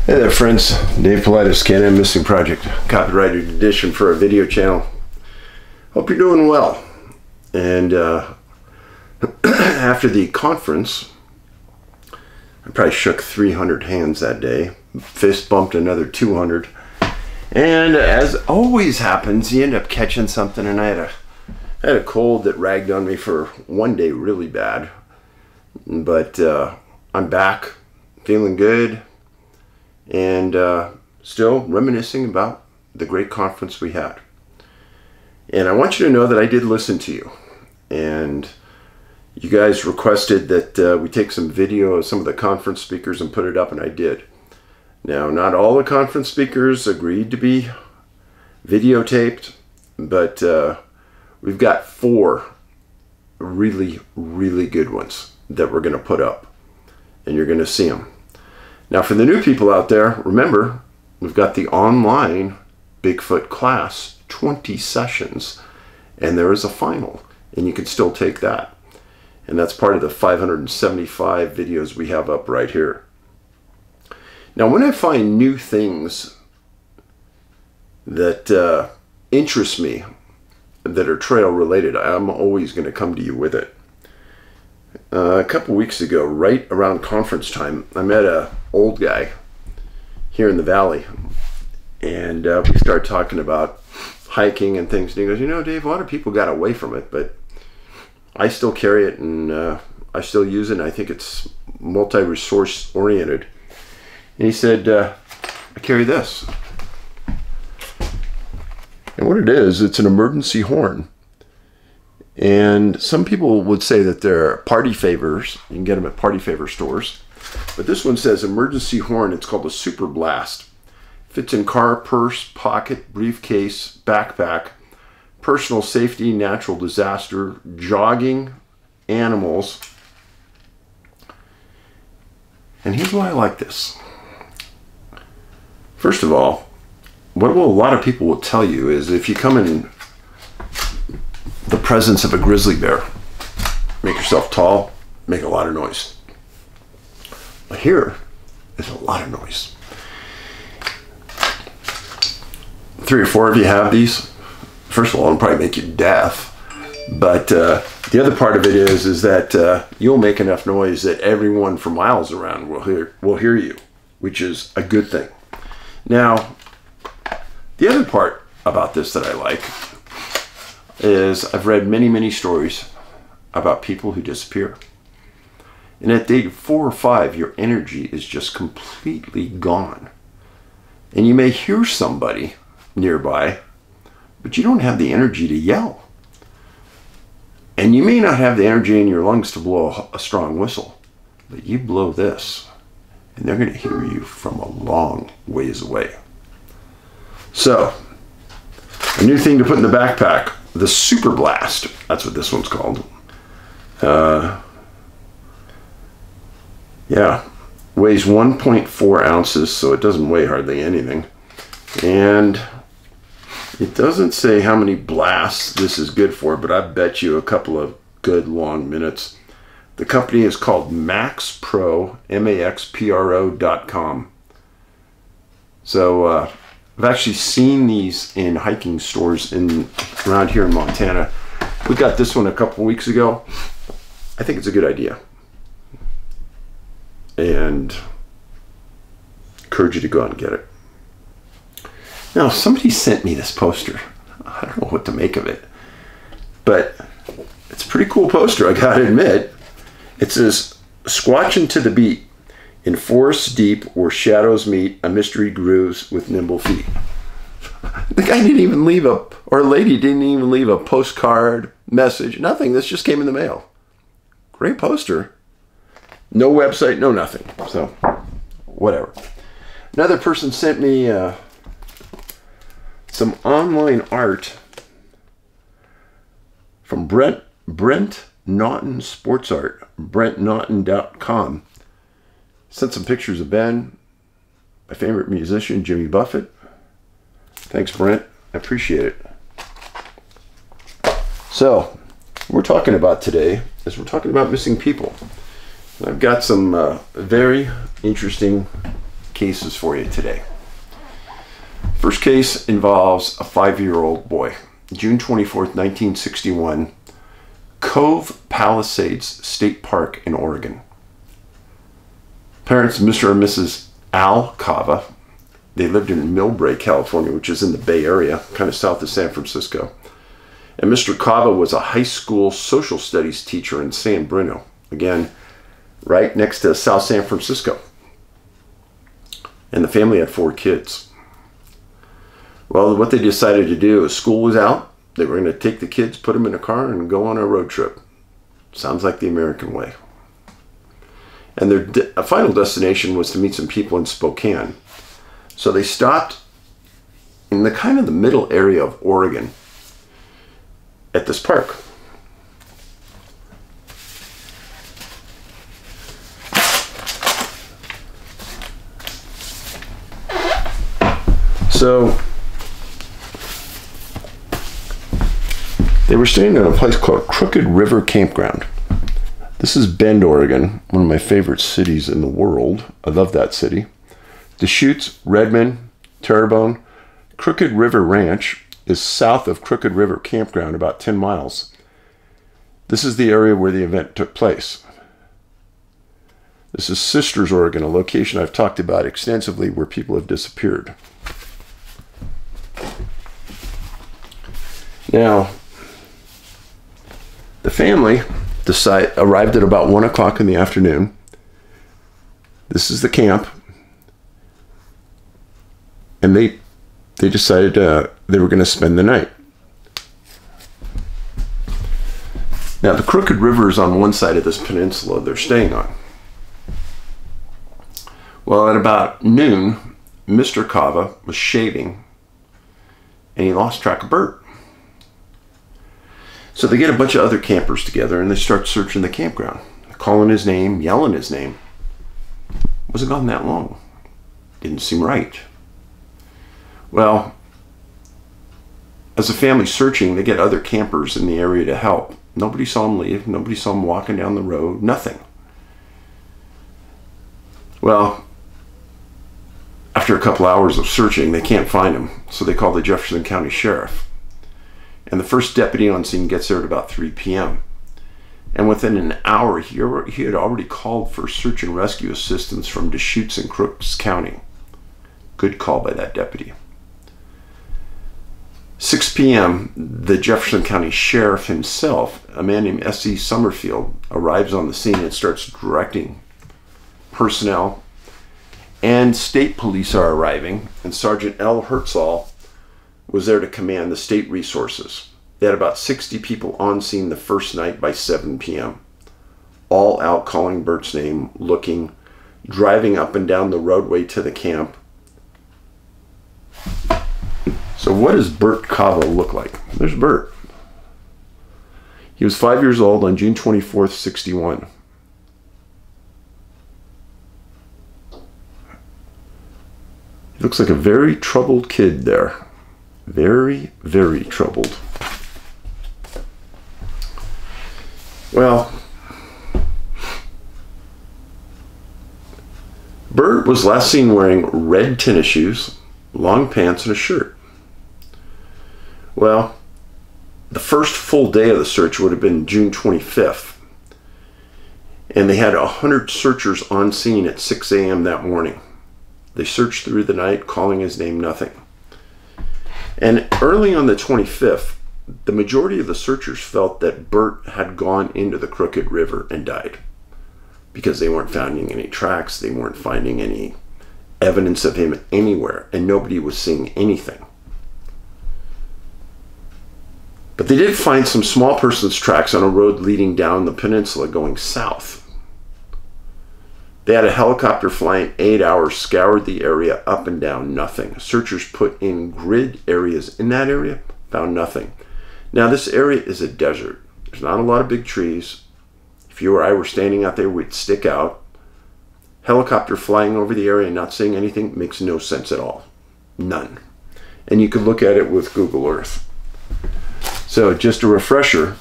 Hey there friends, Dave Politis, Can-Am Missing Project, copyrighted edition for our video channel. Hope you're doing well. And after the conference, I probably shook 300 hands that day, fist bumped another 200, and as always happens, you end up catching something. And I had a cold that ragged on me for one day really bad, but I'm back, feeling good. And still reminiscing about the great conference we had. And I want you to know that I did listen to you. And you guys requested that we take some video of some of the conference speakers and put it up, and I did. Now, not all the conference speakers agreed to be videotaped, but we've got 4 really, really good ones that we're going to put up. And you're going to see them. Now, for the new people out there, remember, we've got the online Bigfoot class, 20 sessions, and there is a final, and you can still take that. And that's part of the 575 videos we have up right here. Now, when I find new things that interest me, that are trail related, I'm always going to come to you with it. A couple weeks ago, right around conference time, I met a old guy here in the valley, and we started talking about hiking and things, and he goes, you know, Dave, a lot of people got away from it, but I still carry it, and I still use it, and I think it's multi-resource oriented. And he said, I carry this, and what it is, it's an emergency horn. And some people would say that they're party favors. You can get them at party favor stores. But this one says emergency horn. It's called a Super Blast. Fits in car, purse, pocket, briefcase, backpack, personal safety, natural disaster, jogging, animals. And here's why I like this. First of all, what a lot of people will tell you is if you come in the presence of a grizzly bear, make yourself tall, make a lot of noise. But here is a lot of noise. 3 or 4 of you have these. First of all, it'll probably make you deaf. But the other part of it is that you'll make enough noise that everyone for miles around will hear you, which is a good thing. Now, the other part about this that I like is I've read many, many stories about people who disappear. And at day 4 or 5, your energy is just completely gone. And you may hear somebody nearby, but you don't have the energy to yell. And you may not have the energy in your lungs to blow a strong whistle, but you blow this, and they're going to hear you from a long ways away. So, a new thing to put in the backpack. The Super Blast, that's what this one's called. Yeah, weighs 1.4 ounces, so it doesn't weigh hardly anything. And it doesn't say how many blasts this is good for, but I bet you a couple of good long minutes. The company is called MaxPro, MaxPro.com. So, I've actually seen these in hiking stores around here in Montana. We got this one a couple weeks ago. I think it's a good idea. And encourage you to go out and get it. Now, somebody sent me this poster. I don't know what to make of it. But it's a pretty cool poster, I gotta admit. It says, "Squatching to the beat. In forests deep where shadows meet, a mystery grooves with nimble feet." The guy didn't even leave or lady didn't even leave a postcard, message, nothing. This just came in the mail. Great poster. No website, no nothing. So, whatever. Another person sent me some online art from Brent Naughton Sports Art, BrentNaughton.com. Sent some pictures of Ben, my favorite musician, Jimmy Buffett. Thanks, Brent. I appreciate it. So, what we're talking about today is we're talking about missing people. I've got some very interesting cases for you today. First case involves a 5-year-old boy. June 24th, 1961, Cove Palisades State Park in Oregon. Parents, Mr. and Mrs. Al Cava. They lived in Millbrae, California, which is in the Bay Area, kind of south of San Francisco. And Mr. Cava was a high school social studies teacher in San Bruno. Again, right next to South San Francisco. And the family had 4 kids. Well, what they decided to do is school was out. They were going to take the kids, put them in a car, and go on a road trip. Sounds like the American way. And their final destination was to meet some people in Spokane. So they stopped in the kind of the middle area of Oregon at this park. So they were staying in a place called Crooked River Campground. This is Bend, Oregon, one of my favorite cities in the world. I love that city. Deschutes, Redmond, Terrebonne. Crooked River Ranch is south of Crooked River Campground, about 10 miles. This is the area where the event took place. This is Sisters, Oregon, a location I've talked about extensively where people have disappeared. Now, the family arrived at about 1 o'clock in the afternoon. This is the camp. And they decided they were going to spend the night. Now, the Crooked River is on one side of this peninsula they're staying on. Well, at about noon, Mr. Cava was shaving, and he lost track of Bert. So they get a bunch of other campers together, and they start searching the campground, calling his name, yelling his name. Wasn't gone that long. Didn't seem right. Well, as a family searching, they get other campers in the area to help. Nobody saw him leave. Nobody saw him walking down the road. Nothing. Well, after a couple hours of searching, they can't find him. So they call the Jefferson County Sheriff. And the first deputy on scene gets there at about 3 p.m. And within an hour, he had already called for search and rescue assistance from Deschutes and Crooks County. Good call by that deputy. 6 p.m., the Jefferson County Sheriff himself, a man named S.E. Summerfield, arrives on the scene and starts directing personnel. And state police are arriving, and Sergeant L. Herzl was there to command the state resources. They had about 60 people on scene the first night by 7 p.m. All out calling Bert's name, looking, driving up and down the roadway to the camp. So what does Bert Cava look like? There's Bert. He was 5 years old on June 24th, 61. He looks like a very troubled kid there. Very, very troubled. Well, Bert was last seen wearing red tennis shoes, long pants, and a shirt. Well, the first full day of the search would have been June 25th. And they had 100 searchers on scene at 6 a.m. that morning. They searched through the night, calling his name, nothing. And early on the 25th, the majority of the searchers felt that Bert had gone into the Crooked River and died. Because they weren't finding any tracks, they weren't finding any evidence of him anywhere, and nobody was seeing anything. But they did find some small person's tracks on a road leading down the peninsula going south. They had a helicopter flying 8 hours, scoured the area up and down, nothing. Searchers put in grid areas in that area, found nothing. Now this area is a desert. There's not a lot of big trees. If you or I were standing out there, we'd stick out. Helicopter flying over the area and not seeing anything makes no sense at all. None. And you could look at it with Google Earth. So just a refresher,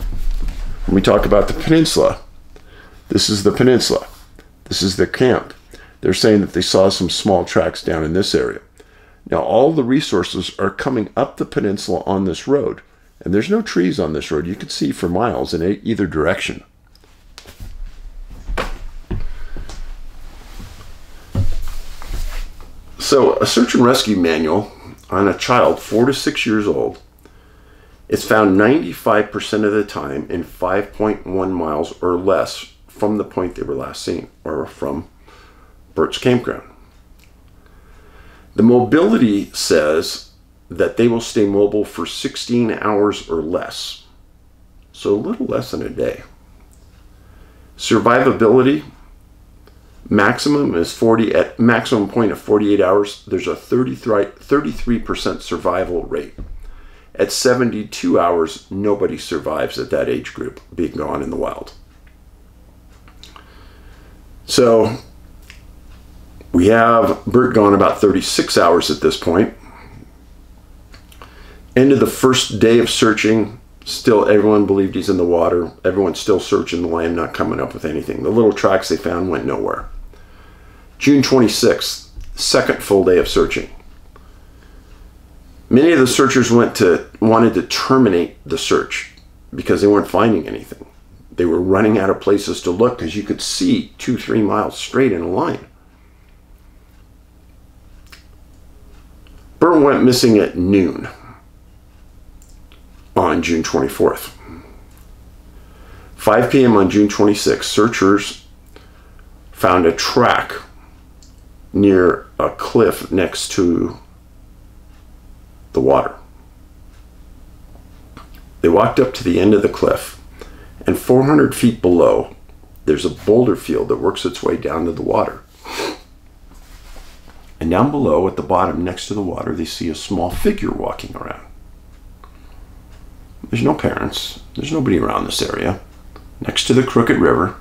when we talk about the peninsula, this is the peninsula. This is the camp. They're saying that they saw some small tracks down in this area. Now, all the resources are coming up the peninsula on this road, and there's no trees on this road. You can see for miles in either direction. So, a search and rescue manual on a child 4 to 6 years old, it's found 95% of the time in 5.1 miles or less from the point they were last seen, or from Burt's campground. The mobility says that they will stay mobile for 16 hours or less, so a little less than a day. Survivability, maximum is 40 at maximum point of 48 hours. There's a 33% survival rate. At 72 hours, nobody survives at that age group being gone in the wild. So we have Burt gone about 36 hours at this point. End of the first day of searching, still everyone believed he's in the water. Everyone's still searching the land, not coming up with anything. The little tracks they found went nowhere. June 26th, second full day of searching. Many of the searchers wanted to terminate the search because they weren't finding anything. They were running out of places to look because you could see 2-3 miles straight in a line. Burt went missing at noon on June 24th. 5 p.m. on June 26th, searchers found a track near a cliff next to the water. They walked up to the end of the cliff, and 400 feet below, there's a boulder field that works its way down to the water. And down below, at the bottom, next to the water, they see a small figure walking around. There's no parents. There's nobody around this area. Next to the Crooked River.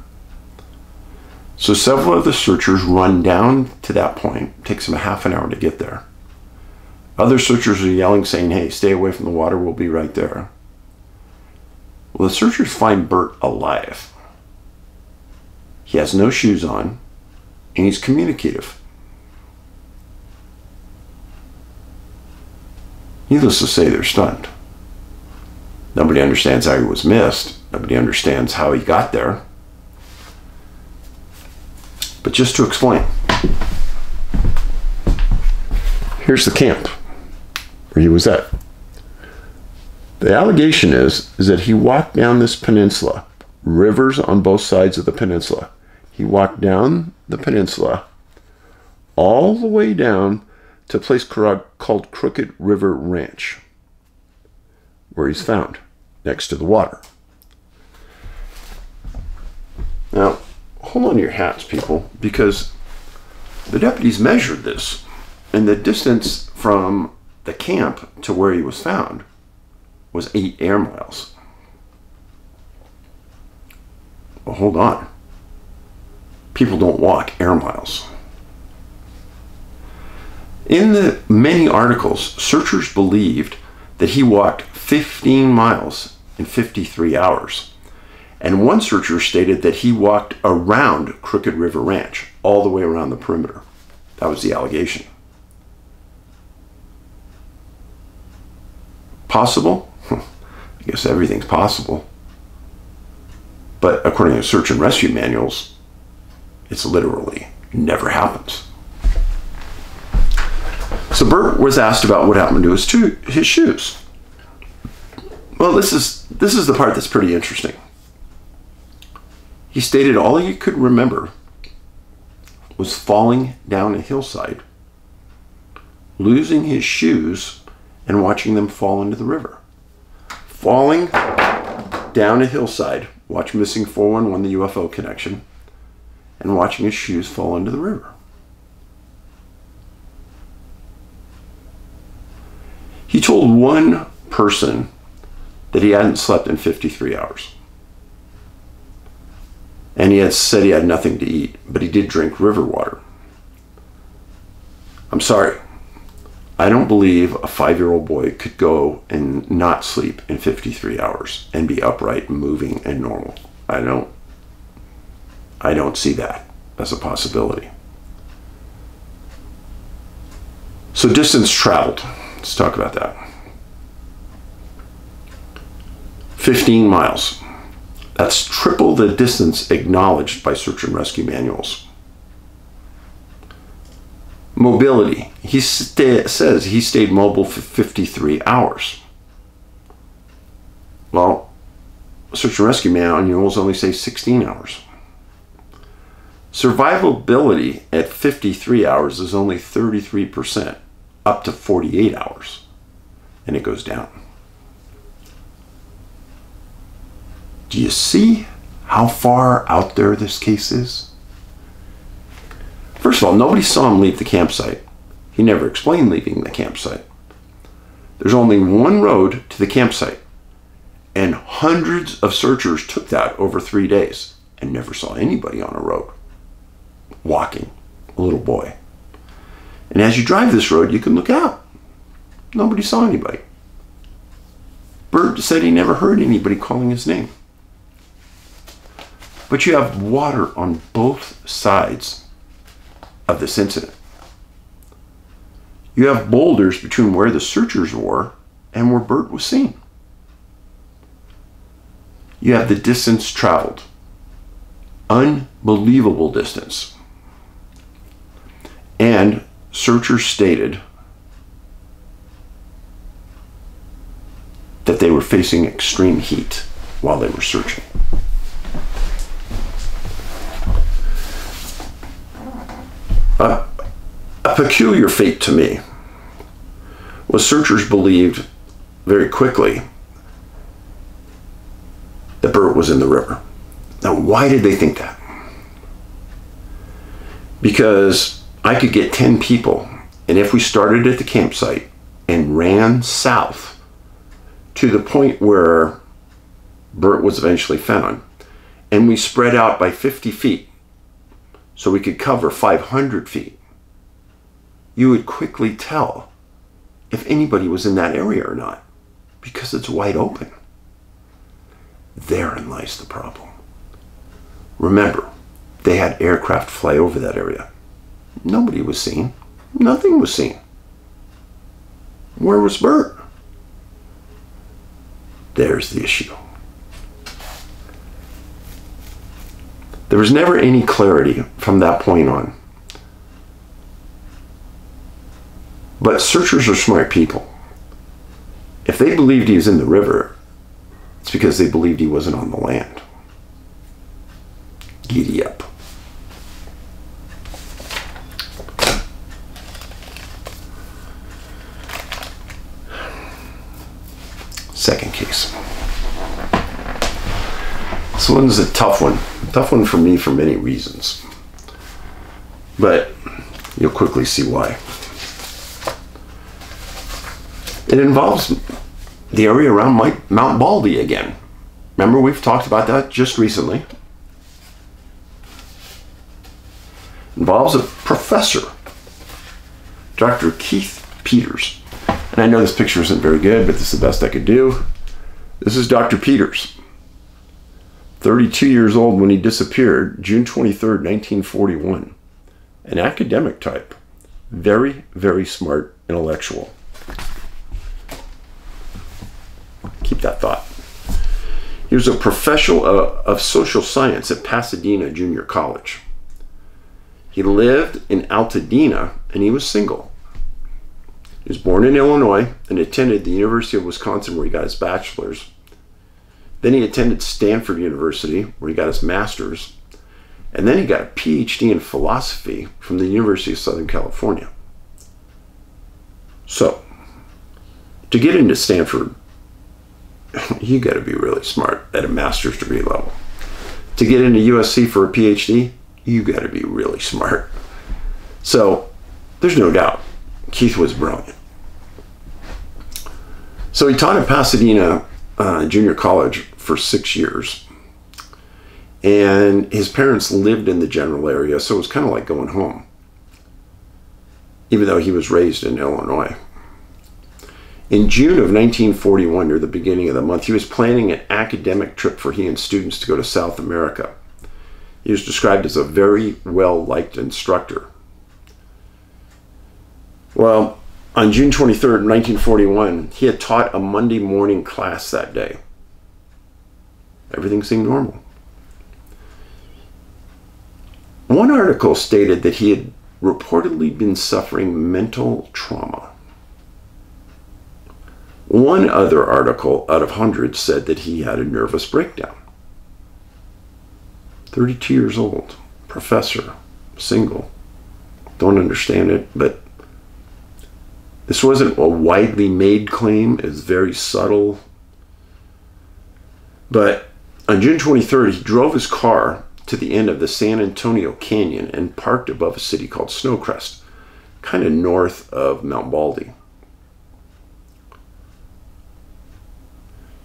So several of the searchers run down to that point. It takes them a half an hour to get there. Other searchers are yelling, saying, hey, stay away from the water. We'll be right there. Well, the searchers find Burt alive. He has no shoes on, and he's communicative. Needless to say, they're stunned. Nobody understands how he was missed. Nobody understands how he got there. But just to explain, here's the camp where he was at. The allegation is that he walked down this peninsula, rivers on both sides of the peninsula. He walked down the peninsula all the way down to a place called Crooked River Ranch, where he's found, next to the water. Now, hold on to your hats, people, because the deputies measured this, and the distance from the camp to where he was found was 8 air miles. Well, hold on. People don't walk air miles. In the many articles, searchers believed that he walked 15 miles in 53 hours. And one searcher stated that he walked around Crooked River Ranch, all the way around the perimeter. That was the allegation. Possible? I guess everything's possible. But according to search and rescue manuals, it's literally never happens. So Burt was asked about what happened to his shoes. Well, this is the part that's pretty interesting. He stated all he could remember was falling down a hillside, losing his shoes, and watching them fall into the river. Falling down a hillside, watch Missing 411, the UFO connection, and watching his shoes fall into the river. He told one person that he hadn't slept in 53 hours. And he had said he had nothing to eat, but he did drink river water. I'm sorry. I don't believe a 5-year-old boy could go and not sleep in 53 hours and be upright and moving and normal. I don't see that as a possibility. So distance traveled. Let's talk about that. 15 miles. That's triple the distance acknowledged by search and rescue manuals. Mobility. He says he stayed mobile for 53 hours. Well, search and rescue manuals only say 16 hours. Survivability at 53 hours is only 33%, up to 48 hours, and it goes down. Do you see how far out there this case is? First of all, nobody saw him leave the campsite. He never explained leaving the campsite. There's only one road to the campsite, and hundreds of searchers took that over 3 days and never saw anybody on a road walking, a little boy. And as you drive this road, you can look out. Nobody saw anybody. Bert said he never heard anybody calling his name. But you have water on both sides of this incident. You have boulders between where the searchers were and where Bert was seen. You have the distance traveled. Unbelievable distance. And searchers stated that they were facing extreme heat while they were searching. A peculiar fate to me was searchers believed very quickly that Bert was in the river. Now, why did they think that? Because I could get 10 people, and if we started at the campsite and ran south to the point where Bert was eventually found, and we spread out by 50 feet so we could cover 500 feet, you would quickly tell if anybody was in that area or not, because it's wide open. Therein lies the problem. Remember, they had aircraft fly over that area. Nobody was seen. Nothing was seen. Where was Bert? There's the issue. There was never any clarity from that point on. But searchers are smart people. If they believed he was in the river, it's because they believed he wasn't on the land. Giddy up. Second case. This one's a tough one. Tough one for me for many reasons. But you'll quickly see why. It involves the area around Mount Baldy again. Remember, we've talked about that just recently. Involves a professor, Dr. Keith Peters. And I know this picture isn't very good, but this is the best I could do. This is Dr. Peters, 32 years old when he disappeared, June 23rd, 1941. An academic type. Very, very smart intellectual. Keep that thought. He was a professor of social science at Pasadena Junior College. He lived in Altadena and he was single. He was born in Illinois and attended the University of Wisconsin where he got his bachelor's. Then he attended Stanford University where he got his master's. And then he got a PhD in philosophy from the University of Southern California. So, to get into Stanford, you got to be really smart at a master's degree level. To get into USC for a PhD, you got to be really smart. So, there's no doubt, Keith was brilliant. So he taught at Pasadena Junior College for 6 years. And his parents lived in the general area, so it was kind of like going home, even though he was raised in Illinois. In June of 1941, near the beginning of the month, he was planning an academic trip for he and students to go to South America. He was described as a very well-liked instructor. Well, On June 23rd, 1941, he had taught a Monday morning class that day. Everything seemed normal. One article stated that he had reportedly been suffering mental trauma. One other article out of hundreds said that he had a nervous breakdown. 32 years old, professor, single. Don't understand it, but this wasn't a widely made claim. It was very subtle. But on June 23rd, he drove his car to the end of the San Antonio Canyon and parked above a city called Snowcrest, kind of north of Mount Baldy.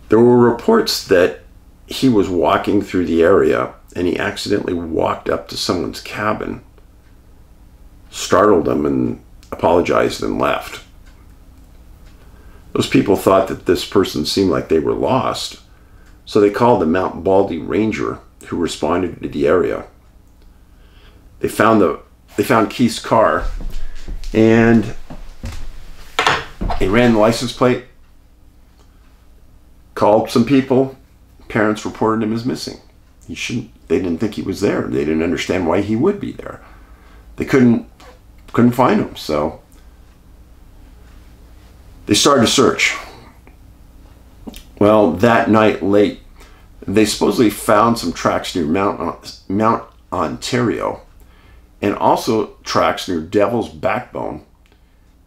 There were reports that he was walking through the area and he accidentally walked up to someone's cabin, startled them, and apologized and left. Those people thought that this person seemed like they were lost, so they called the Mount Baldy Ranger, who responded to the area. They found Keith's car, and they ran the license plate, called some people. Parents reported him as missing. They didn't think he was there. They didn't understand why he would be there. They couldn't find him, so they started a search. Well, that night late, they supposedly found some tracks near Mount Ontario, and also tracks near Devil's Backbone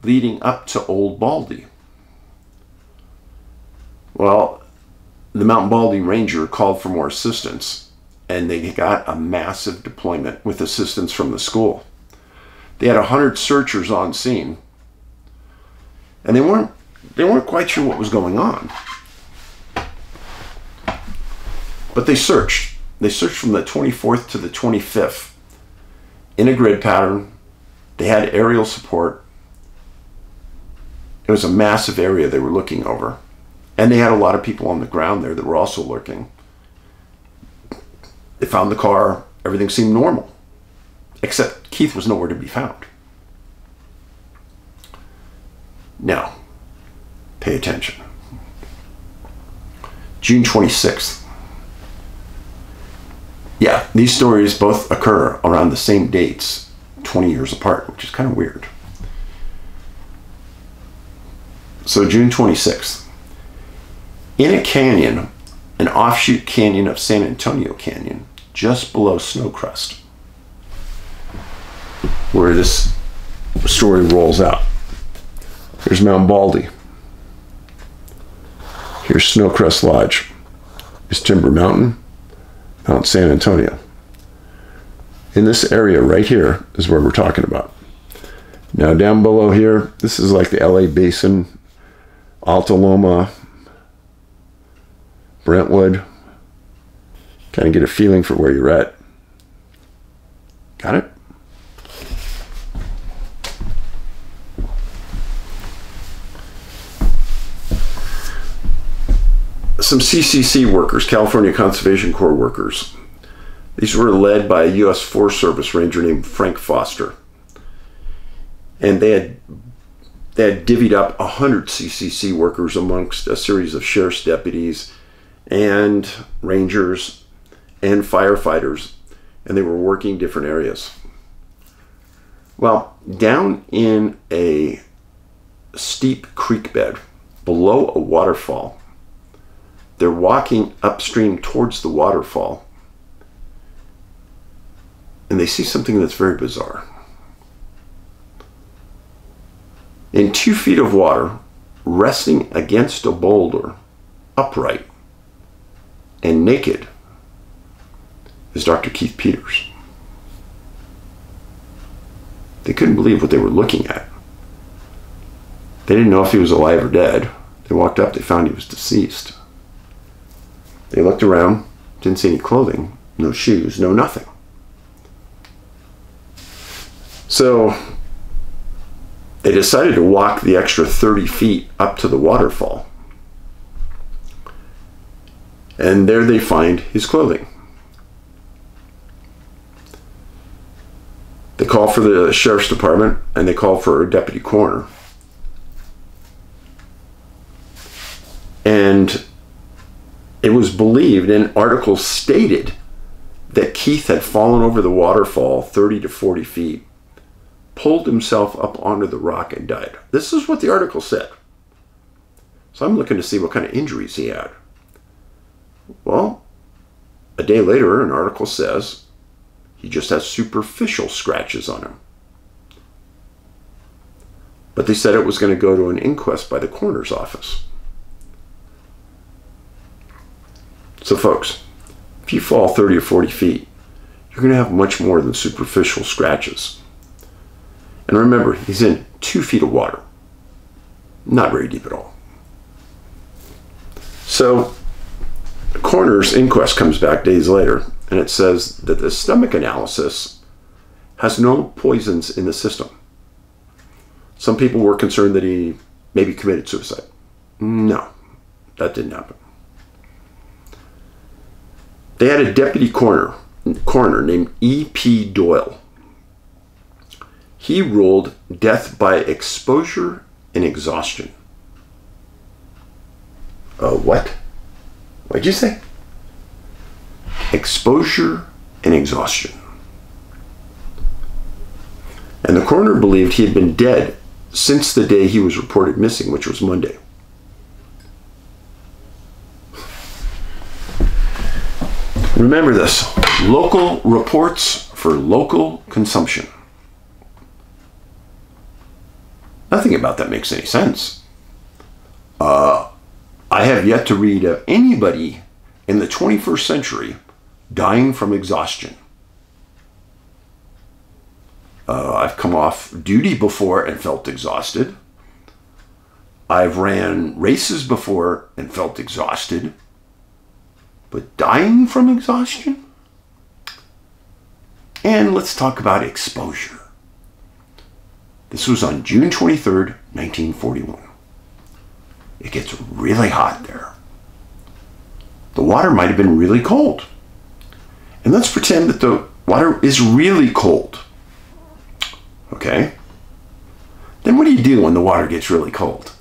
leading up to Old Baldy. Well, the Mount Baldy Ranger called for more assistance, and they got a massive deployment with assistance from the school. They had 100 searchers on scene, and they weren't quite sure what was going on. But they searched. They searched from the 24th to the 25th in a grid pattern. They had aerial support. It was a massive area they were looking over. And they had a lot of people on the ground there that were also lurking. They found the car. Everything seemed normal, except Keith was nowhere to be found. Now, pay attention. June 26th. Yeah, these stories both occur around the same dates, 20 years apart, which is kind of weird. So June 26th. In a canyon, an offshoot canyon of San Antonio Canyon, just below Snowcrest, where this story rolls out. Here's Mount Baldy. Here's Snowcrest Lodge. Here's Timber Mountain, Mount San Antonio. In this area right here is where we're talking about. Now down below here, this is like the LA Basin, Alta Loma, Brentwood. Kind of get a feeling for where you're at. Got it? Some CCC workers, California Conservation Corps workers. These were led by a U.S. Forest Service ranger named Frank Foster. And they had divvied up 100 CCC workers amongst a series of sheriff's deputies and rangers and firefighters, and they were working different areas. Well, down in a steep creek bed below a waterfall, they're walking upstream towards the waterfall, and they see something that's very bizarre. In 2 feet of water, resting against a boulder, upright and naked, is Dr. Keith Peters. They couldn't believe what they were looking at. They didn't know if he was alive or dead. They walked up, they found he was deceased. They looked around, didn't see any clothing, no shoes, no nothing. So they decided to walk the extra 30 feet up to the waterfall. And there they find his clothing. They call for the sheriff's department, and they call for a deputy coroner. And it was believed, and articles stated, that Keith had fallen over the waterfall 30 to 40 feet, pulled himself up onto the rock, and died. This is what the article said. So I'm looking to see what kind of injuries he had. Well, a day later, an article says he just has superficial scratches on him. But they said it was going to go to an inquest by the coroner's office. So folks, if you fall 30 or 40 feet, you're going to have much more than superficial scratches. And remember, he's in 2 feet of water. Not very deep at all. So the coroner's inquest comes back days later, and it says that the stomach analysis has no poisons in the system. Some people were concerned that he maybe committed suicide. No, that didn't happen. They had a deputy coroner named E.P. Doyle. He ruled death by exposure and exhaustion. What? What'd you say? Exposure and exhaustion. And the coroner believed he had been dead since the day he was reported missing, which was Monday. Remember this: local reports for local consumption. Nothing about that makes any sense. I have yet to read of anybody in the 21st century dying from exhaustion. I've come off duty before and felt exhausted. I've ran races before and felt exhausted. But dying from exhaustion? And let's talk about exposure. This was on June 23rd, 1941. It gets really hot there. The water might have been really cold. And let's pretend that the water is really cold. Okay? Then what do you do when the water gets really cold?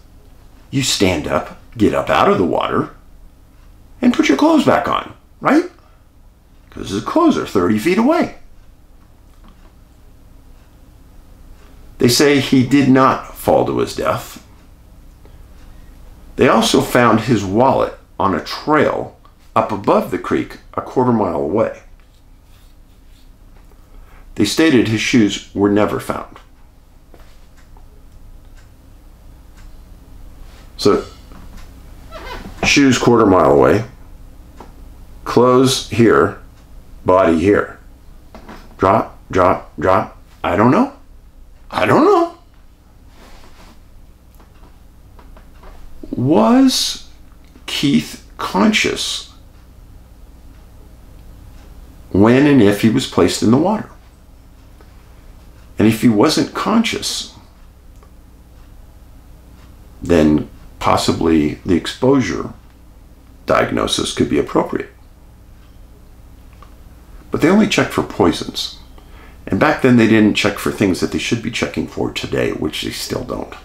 You stand up, get up out of the water, and put your clothes back on, right? Because the clothes are 30 feet away. They say he did not fall to his death. They also found his wallet on a trail up above the creek a quarter-mile away. They stated his shoes were never found. So, shoes quarter-mile away, clothes here, body here. Drop, drop, drop. I don't know. I don't know. Was Keith conscious when and if he was placed in the water? And if he wasn't conscious, then possibly the exposure diagnosis could be appropriate. But they only checked for poisons. And back then they didn't check for things that they should be checking for today, which they still don't.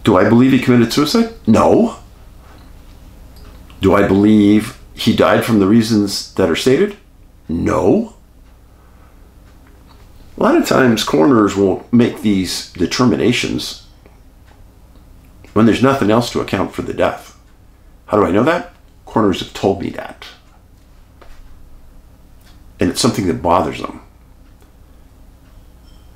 Do I believe he committed suicide? No. Do I believe he died from the reasons that are stated? No. A lot of times coroners will make these determinations when there's nothing else to account for the death. How do I know that? Coroners have told me that. And it's something that bothers them.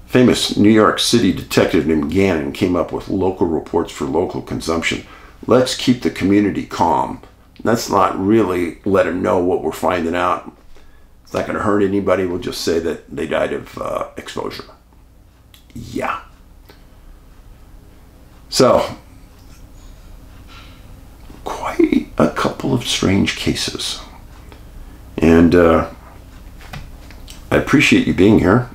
Famous New York City detective named Gannon came up with local reports for local consumption. Let's keep the community calm. Let's not really let them know what we're finding out. It's not going to hurt anybody. We'll just say that they died of exposure. Yeah. So, quite a couple of strange cases. And I appreciate you being here.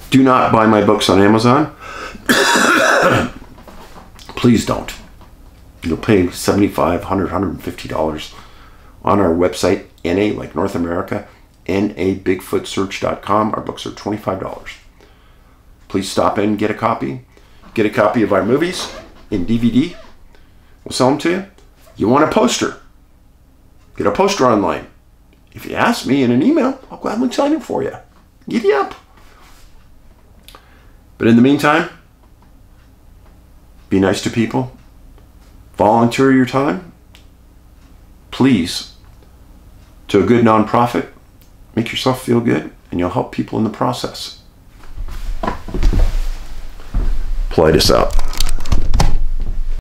Do not buy my books on Amazon. Please don't. You'll pay $75, $100, $150 on our website, NA, like North America, NABigfootsearch.com. Our books are $25. Please stop in, get a copy. get a copy of our movies in DVD. We'll sell them to you. You want a poster? Get a poster online. If you ask me in an email, I'll gladly sign it for you. Giddy up. But in the meantime, be nice to people. Volunteer your time. Please, to a good nonprofit. Make yourself feel good, and you'll help people in the process. Play this out.